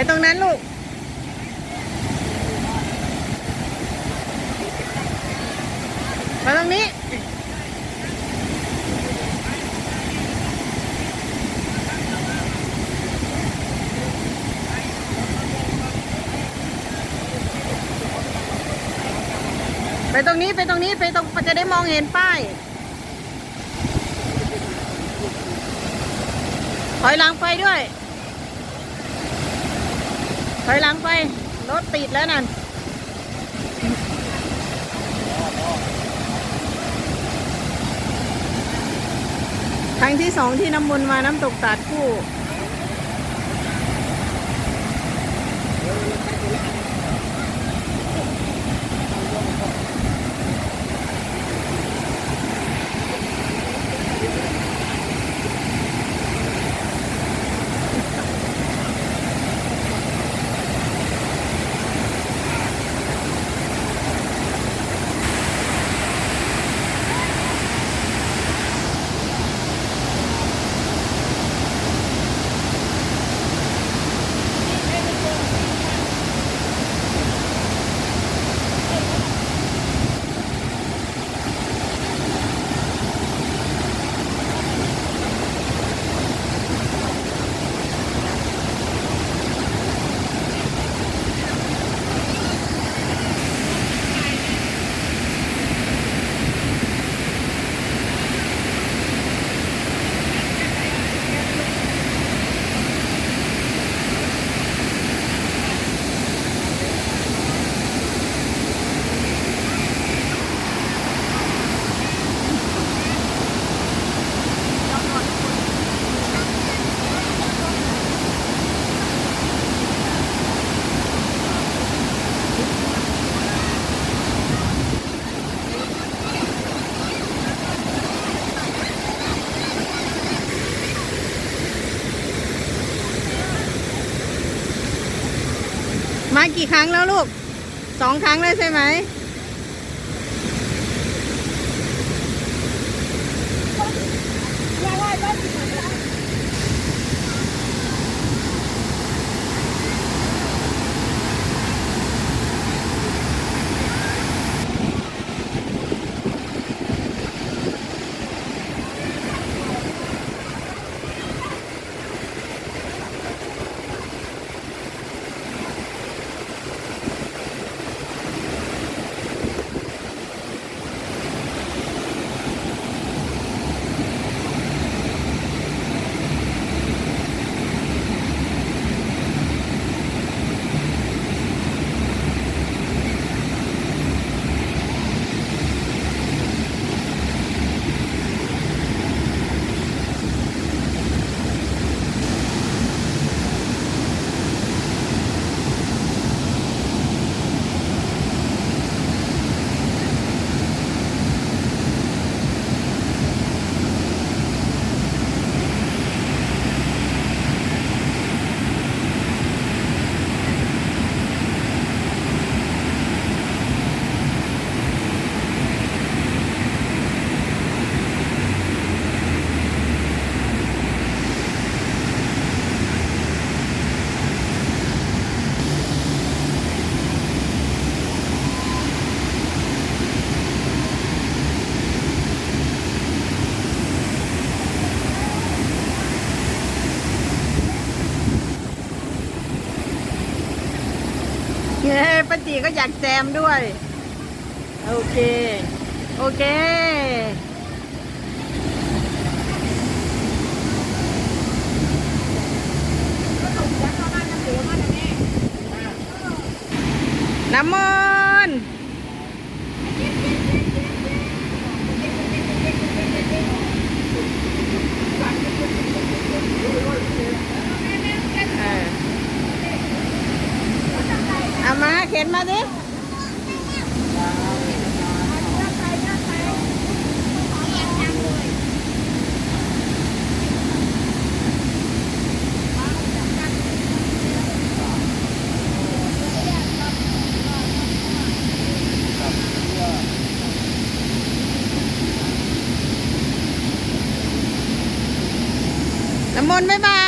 ตรงนั้นลูกไปตรงนี้ไปตรงนี้ไปตรงนี้ไปตรงจะได้มองเห็นป้ายถอยหลังไปด้วยถอยหลังไปรถติดแล้วนั่นครั้งที่2ที่น้ำมนต์มาน้ำตกตาดคู่มากี่ครั้งแล้วลูก2 ครั้งแล้วใช่ไหมป้าจีก็อยากแจมด้วยโอเคโอเคน้ำมันเอามาเข็นมาดิน้ำมนต์บ๊ายบาย